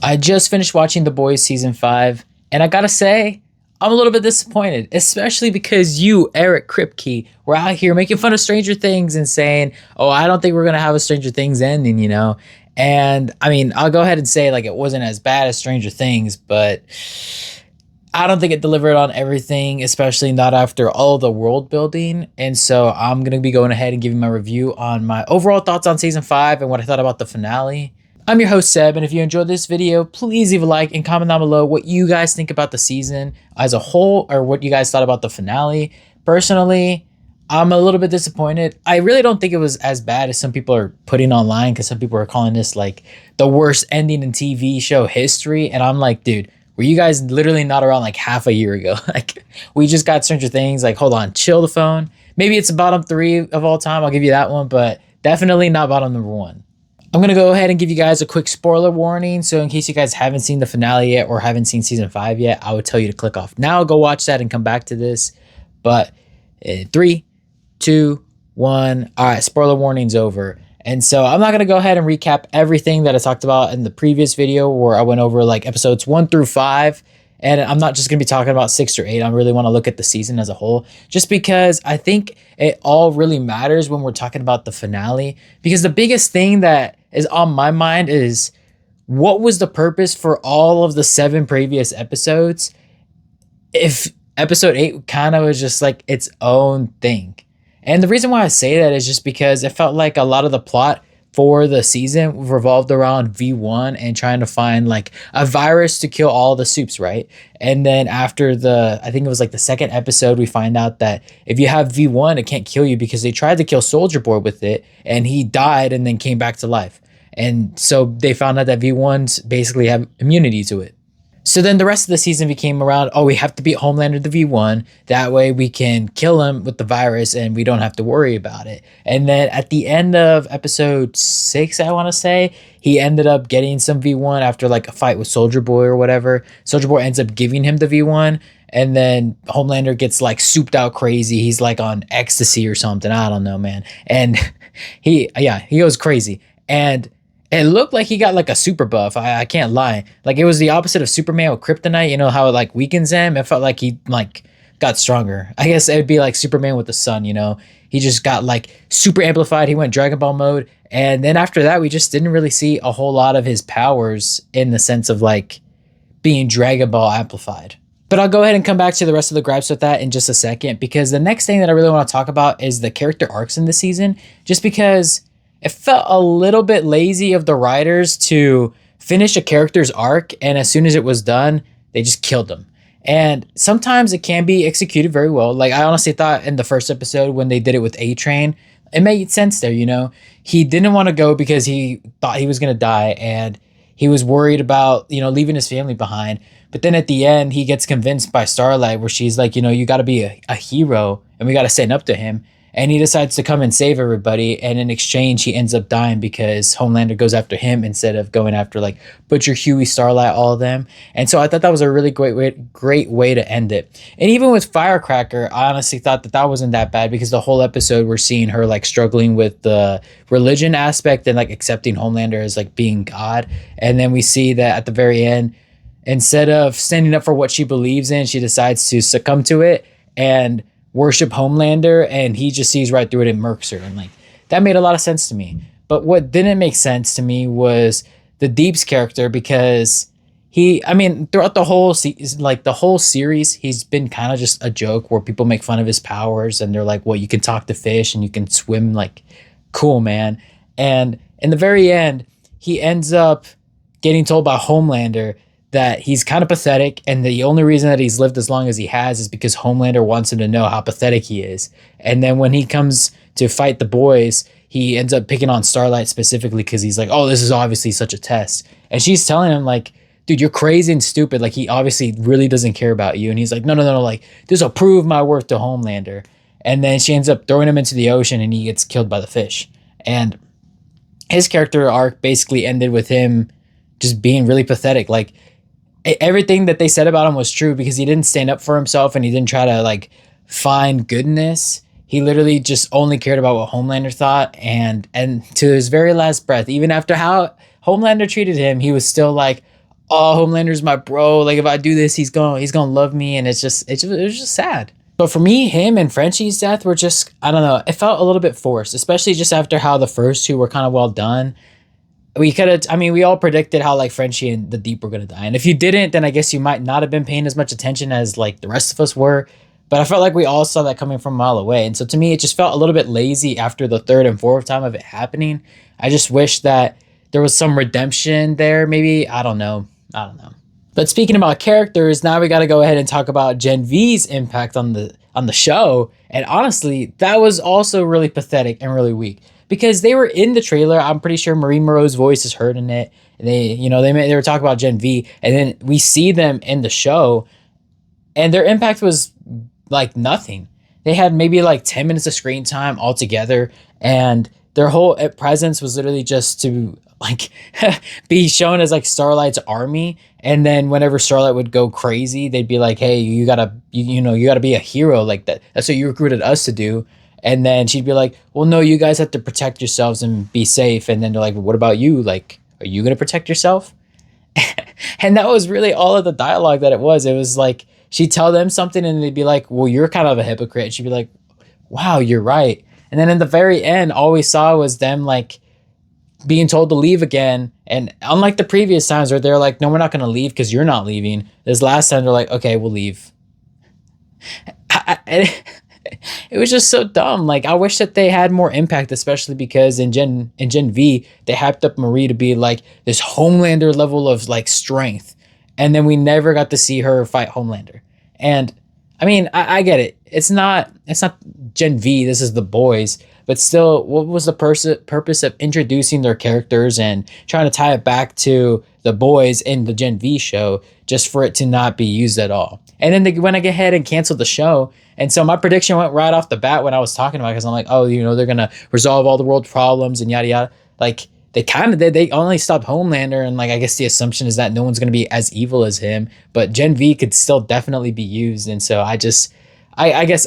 I just finished watching The Boys season 5, and I gotta say, I'm a little bit disappointed, especially because you, Eric Kripke, were out here making fun of Stranger Things and saying, "Oh, I don't think we're gonna have a Stranger Things ending," you know. And I mean, I'll go ahead and say like it wasn't as bad as Stranger Things, but I don't think it delivered on everything, especially not after all the world building. And so I'm going to be going ahead and giving my review on my overall thoughts on season 5 and what I thought about the finale. I'm your host, Seb, and if you enjoyed this video, please leave a like and comment down below what you guys think about the season as a whole or what you guys thought about the finale. Personally, I'm a little bit disappointed. I really don't think it was as bad as some people are putting online, because some people are calling this like the worst ending in TV show history. And I'm like, dude, were you guys literally not around like half a year ago? Like, we just got Stranger Things. Like, hold on, chill the phone. Maybe it's the bottom 3 of all time. I'll give you that one, but definitely not bottom number 1. I'm going to go ahead and give you guys a quick spoiler warning. So in case you guys haven't seen the finale yet or haven't seen season 5 yet, I would tell you to click off now, go watch that and come back to this. But 3, 2, 1. All right, spoiler warning's over. And so I'm not going to go ahead and recap everything that I talked about in the previous video where I went over like episodes 1 through 5. And I'm not just going to be talking about 6 or 8. I really want to look at the season as a whole, just because I think it all really matters when we're talking about the finale. Because the biggest thing that is on my mind is, what was the purpose for all of the 7 previous episodes if episode 8 kind of was just like its own thing? And the reason why I say that is just because it felt like a lot of the plot for the season revolved around V1 and trying to find like a virus to kill all the soups, right? And then after I think it was like the 2nd episode, we find out that if you have V1, it can't kill you because they tried to kill Soldier Boy with it and he died and then came back to life. And so they found out that V1s basically have immunity to it. So then the rest of the season became around, oh, we have to beat Homelander the V1. That way we can kill him with the virus and we don't have to worry about it. And then at the end of episode 6, I want to say, he ended up getting some V1 after like a fight with Soldier Boy or whatever. Soldier Boy ends up giving him the V1. And then Homelander gets like souped out crazy. He's like on ecstasy or something. I don't know, man. And he goes crazy. And it looked like he got like a super buff. I can't lie. Like, it was the opposite of Superman with kryptonite. You know how it like weakens him? It felt like he like got stronger. I guess it'd be like Superman with the sun, you know? He just got like super amplified. He went Dragon Ball mode. And then after that, we just didn't really see a whole lot of his powers in the sense of like being Dragon Ball amplified. But I'll go ahead and come back to the rest of the gripes with that in just a second, because the next thing that I really want to talk about is the character arcs in this season, just because it felt a little bit lazy of the writers to finish a character's arc, and as soon as it was done, they just killed them. And sometimes it can be executed very well. Like, I honestly thought in the first episode when they did it with A-Train, it made sense there, you know? He didn't want to go because he thought he was going to die, and he was worried about, you know, leaving his family behind. But then at the end, he gets convinced by Starlight, where she's like, you know, you got to be a hero, and we got to stand up to him. And he decides to come and save everybody. And in exchange, he ends up dying because Homelander goes after him instead of going after like Butcher, Huey, Starlight, all of them. And so I thought that was a really great way to end it. And even with Firecracker, I honestly thought that wasn't that bad, because the whole episode we're seeing her like struggling with the religion aspect and like accepting Homelander as like being God. And then we see that at the very end, instead of standing up for what she believes in, she decides to succumb to it and worship Homelander, and he just sees right through it and murks her. And like, that made a lot of sense to me. But what didn't make sense to me was the Deep's character, because throughout the whole series, he's been kind of just a joke where people make fun of his powers and they're like, well, you can talk to fish and you can swim, like, cool, man. And in the very end, he ends up getting told by Homelander that he's kind of pathetic, and the only reason that he's lived as long as he has is because Homelander wants him to know how pathetic he is. And then when he comes to fight the boys, he ends up picking on Starlight specifically because he's like, oh, this is obviously such a test. And she's telling him like, dude, you're crazy and stupid. Like, he obviously really doesn't care about you. And he's like, no, like, this will prove my worth to Homelander. And then she ends up throwing him into the ocean and he gets killed by the fish. And his character arc basically ended with him just being really pathetic. Like, everything that they said about him was true, because he didn't stand up for himself and he didn't try to like find goodness. He literally just only cared about what Homelander thought, and to his very last breath, even after how Homelander treated him, he was still like, oh, Homelander's my bro. Like if I do this, he's gonna love me, and it was just sad. But for me, him and Frenchie's death were just, I don't know, it felt a little bit forced, especially just after how the first two were kind of well done. We could have, I mean, we all predicted how like Frenchie and the Deep were gonna die, and if you didn't, then I guess you might not have been paying as much attention as like the rest of us were. But I felt like we all saw that coming from a mile away, and so to me, it just felt a little bit lazy after the third and fourth time of it happening. I just wish that there was some redemption there. Maybe I don't know. But speaking about characters, now we got to go ahead and talk about Gen V's impact on the show. And honestly, that was also really pathetic and really weak because they were in the trailer. I'm pretty sure Marie Moreau's voice is heard in it. They were talking about Gen V, and then we see them in the show, and their impact was like nothing. They had maybe like 10 minutes of screen time altogether, and their whole presence was literally just to like be shown as like Starlight's army. And then whenever Starlight would go crazy, they'd be like, hey, you gotta be a hero. Like that's what you recruited us to do. And then she'd be like, well, no, you guys have to protect yourselves and be safe. And then they're like, well, what about you? Like, are you gonna protect yourself? And that was really all of the dialogue that it was. It was like she'd tell them something and they'd be like, well, you're kind of a hypocrite. And she'd be like, wow, you're right. And then in the very end, all we saw was them like being told to leave again. And unlike the previous times where they're like, no, we're not going to leave because you're not leaving. This last time they're like, okay, we'll leave. It was just so dumb. Like I wish that they had more impact, especially because in Gen V, they hyped up Marie to be like this Homelander level of like strength. And then we never got to see her fight Homelander. And I mean, I get it. It's not Gen V. This is the boys. But still, what was the purpose of introducing their characters and trying to tie it back to the boys in the Gen V show just for it to not be used at all? And then they went ahead and canceled the show. And so my prediction went right off the bat when I was talking about it because I'm like, oh, they're going to resolve all the world problems and yada, yada. Like, they kind of did. They only stopped Homelander. And, like, I guess the assumption is that no one's going to be as evil as him. But Gen V could still definitely be used. And so I guess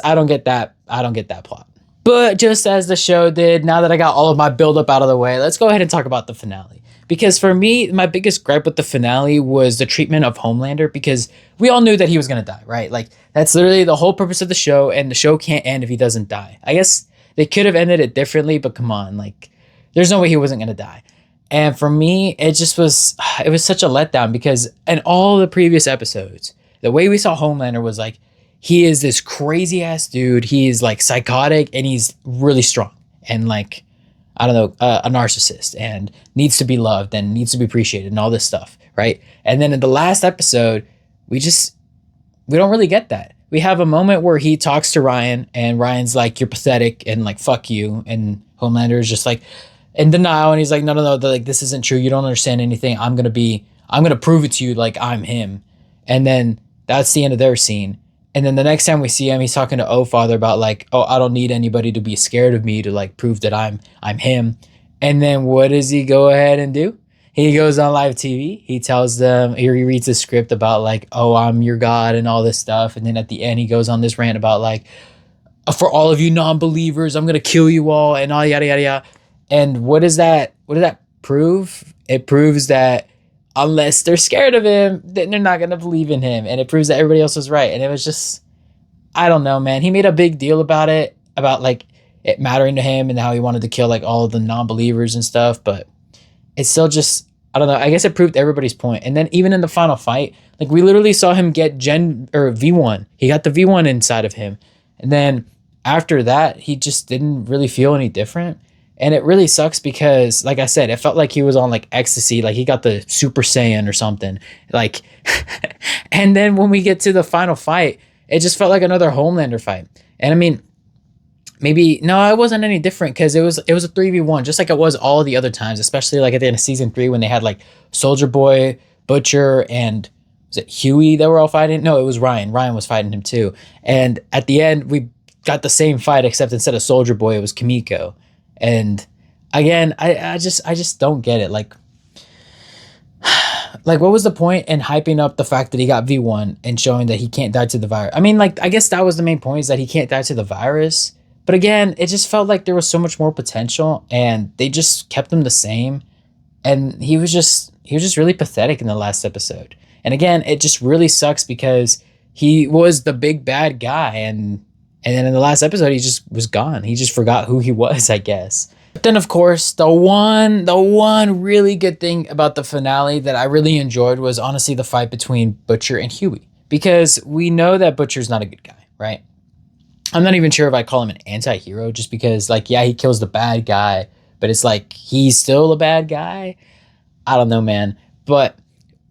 I don't get that. I don't get that plot. But just as the show did, now that I got all of my buildup out of the way, let's go ahead and talk about the finale. Because for me, my biggest gripe with the finale was the treatment of Homelander, because we all knew that he was going to die, right? Like, that's literally the whole purpose of the show, and the show can't end if he doesn't die. I guess they could have ended it differently, but come on, like, there's no way he wasn't going to die. And for me, it was such a letdown, because in all the previous episodes, the way we saw Homelander was like, he is this crazy ass dude. He's like psychotic and he's really strong and like, I don't know, a narcissist and needs to be loved and needs to be appreciated and all this stuff, right? And then in the last episode, we don't really get that. We have a moment where he talks to Ryan and Ryan's like, you're pathetic and like, fuck you. And Homelander is just like in denial. And he's like, no, like, this isn't true. You don't understand anything. I'm going to prove it to you. Like I'm him. And then that's the end of their scene. And then the next time we see him, he's talking to O-Father about like, oh, I don't need anybody to be scared of me to like prove that I'm him. And then what does he go ahead and do? He goes on live TV. He tells them, he reads the script about like, oh, I'm your God and all this stuff. And then at the end, he goes on this rant about like, for all of you non-believers, I'm going to kill you all and all yada, yada, yada. And what does that prove? It proves that unless they're scared of him, then they're not going to believe in him. And it proves that everybody else was right. And it was just, I don't know, man. He made a big deal about it, about like it mattering to him and how he wanted to kill like all of the non-believers and stuff. But it's still just, I don't know. I guess it proved everybody's point. And then even in the final fight, like we literally saw him get V1. He got the V1 inside of him. And then after that, he just didn't really feel any different. And it really sucks because, like I said, it felt like he was on like ecstasy, like he got the Super Saiyan or something. Like, and then when we get to the final fight, it just felt like another Homelander fight. And I mean, it wasn't any different because it was a 3v1, just like it was all the other times, especially like at the end of season 3 when they had like Soldier Boy, Butcher, and was it Huey that were all fighting? No, it was Ryan. Ryan was fighting him too. And at the end, we got the same fight, except instead of Soldier Boy, it was Kimiko. And again, I just don't get it. Like what was the point in hyping up the fact that he got V1 and showing that he can't die to the virus? I mean, like, I guess that was the main point, is that he can't die to the virus. But again, it just felt like there was so much more potential and they just kept him the same. And he was just really pathetic in the last episode. And again, it just really sucks because he was the big bad guy, and then in the last episode he just was gone. He just forgot who he was, I guess. But then of course, the one really good thing about the finale that I really enjoyed was honestly the fight between Butcher and Huey. Because we know that Butcher's not a good guy, right? I'm not even sure if I call him an anti-hero, just because, like, yeah, he kills the bad guy, but it's like he's still a bad guy. I don't know, man. But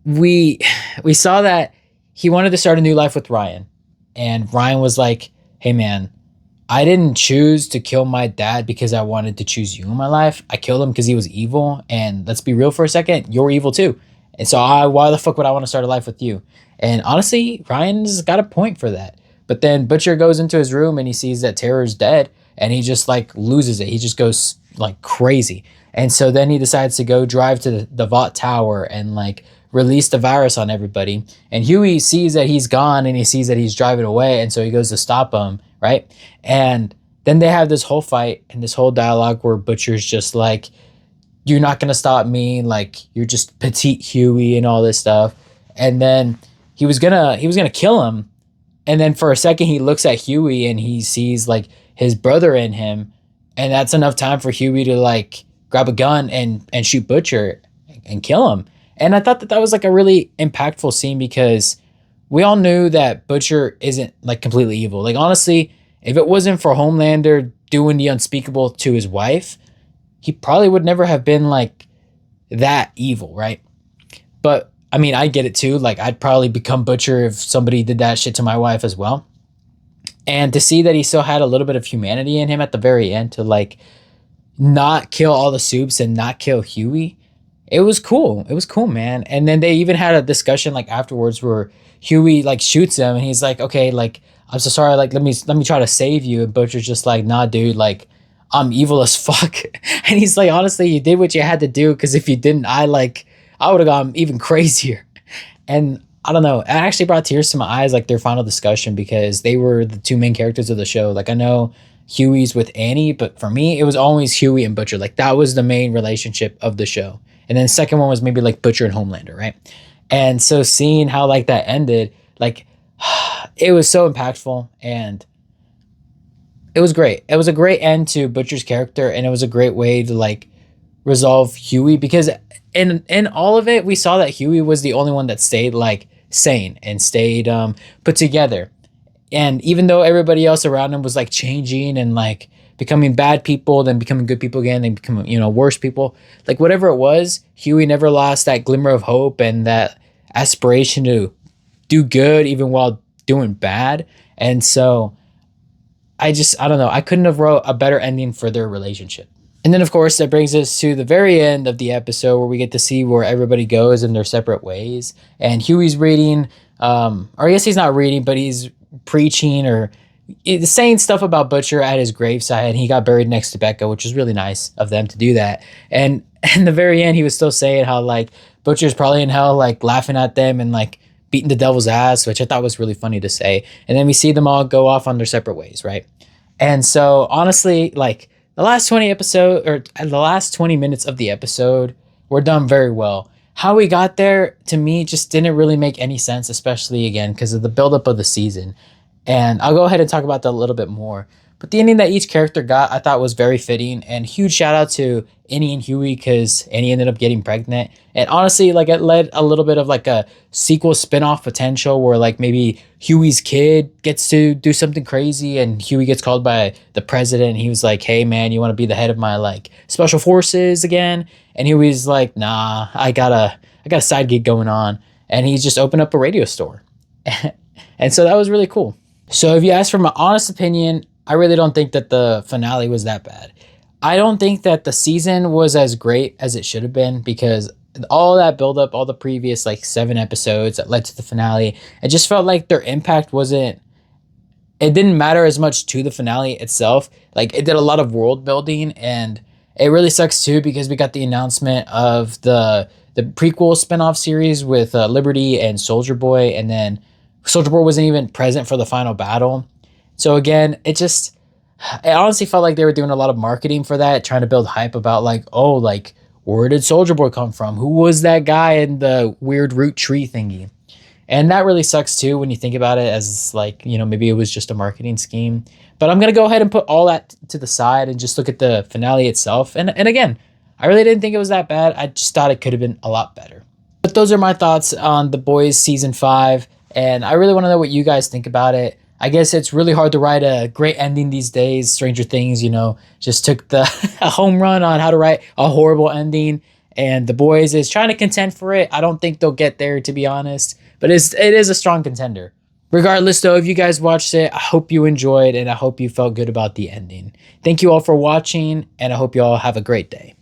we we saw that he wanted to start a new life with Ryan, and Ryan was like, "Hey, man, I didn't choose to kill my dad because I wanted to choose you in my life. I killed him because he was evil. And let's be real for a second, you're evil too. And so why the fuck would I want to start a life with you?" And honestly, Ryan's got a point for that. But then Butcher goes into his room and he sees that Terror's dead, and he just like loses it. He just goes like crazy. And so then he decides to go drive to the Vought Tower and like release the virus on everybody. And Huey sees that he's gone and he sees that he's driving away. And so he goes to stop him, right? And then they have this whole fight and this whole dialogue where Butcher's just like, "You're not going to stop me. Like, you're just petite Huey," and all this stuff. And then he was gonna kill him. And then for a second he looks at Huey and he sees like his brother in him. And that's enough time for Huey to like grab a gun and shoot Butcher and kill him. And I thought that that was like a really impactful scene because we all knew that Butcher isn't like completely evil. Like, honestly, if it wasn't for Homelander doing the unspeakable to his wife, he probably would never have been like that evil, right? But I mean, I get it too. Like, I'd probably become Butcher if somebody did that shit to my wife as well. And to see that he still had a little bit of humanity in him at the very end to like not kill all the Supes and not kill Huey, it was cool. It was cool, man. And then they even had a discussion like afterwards where Huey like shoots him and he's like, "Okay, like, I'm so sorry, like let me try to save you." And Butcher's just like, "Nah, dude, like, I'm evil as fuck." And he's like, "Honestly, you did what you had to do, because if you didn't, I would have gone even crazier." And I don't know, it actually brought tears to my eyes, like their final discussion, because they were the two main characters of the show. Like, I know Huey's with Annie, but for me, it was always Huey and Butcher. Like, that was the main relationship of the show. And then the second one was maybe like Butcher and Homelander, right? And so seeing how like that ended, like, it was so impactful, and it was great. It was a great end to Butcher's character, and it was a great way to like resolve Huey, because in all of it we saw that Huey was the only one that stayed like sane and stayed put together. And even though everybody else around him was like changing and like becoming bad people, then becoming good people again, then becoming, worse people, like whatever it was, Huey never lost that glimmer of hope and that aspiration to do good even while doing bad. And so I don't know, I couldn't have wrote a better ending for their relationship. And then, of course, that brings us to the very end of the episode where we get to see where everybody goes in their separate ways. And Huey's reading, or I guess he's not reading, but he's preaching or saying stuff about Butcher at his graveside. And he got buried next to Becca, which was really nice of them to do that. And in the very end, he was still saying how, like, Butcher's probably in hell, like, laughing at them and, like, beating the devil's ass, which I thought was really funny to say. And then we see them all go off on their separate ways, right? And so, honestly, like, the last 20 minutes of the episode were done very well. How we got there, to me, just didn't really make any sense, especially, again, because of the buildup of the season. And I'll go ahead and talk about that a little bit more. But the ending that each character got, I thought was very fitting. And huge shout out to Annie and Huey, because Annie ended up getting pregnant. And honestly, like, it led a little bit of like a sequel spinoff potential where like maybe Huey's kid gets to do something crazy and Huey gets called by the president. And he was like, "Hey, man, you want to be the head of my like special forces again?" And Huey's like, "Nah, I got a side gig going on." And he just opened up a radio store. And so that was really cool. So if you ask for my honest opinion, I really don't think that the finale was that bad. I don't think that the season was as great as it should have been, because all that buildup, all the previous like 7 episodes that led to the finale, it just felt like their impact it didn't matter as much to the finale itself. Like, it did a lot of world building, and it really sucks too because we got the announcement of the prequel spinoff series with Liberty and Soldier Boy, and then Soldier Boy wasn't even present for the final battle. So again, it honestly felt like they were doing a lot of marketing for that, trying to build hype about like, oh, like, Where did Soldier Boy come from? Who was that guy in the weird root tree thingy? And that really sucks too when you think about it as like, maybe it was just a marketing scheme. But I'm going to go ahead and put all that to the side and just look at the finale itself. And again, I really didn't think it was that bad. I just thought it could have been a lot better. But those are my thoughts on The Boys Season 5. And I really want to know what you guys think about it. I guess it's really hard to write a great ending these days. Stranger Things, just took the a home run on how to write a horrible ending. And The Boys is trying to contend for it. I don't think they'll get there, to be honest. But it is a strong contender. Regardless, though, if you guys watched it, I hope you enjoyed and I hope you felt good about the ending. Thank you all for watching, and I hope you all have a great day.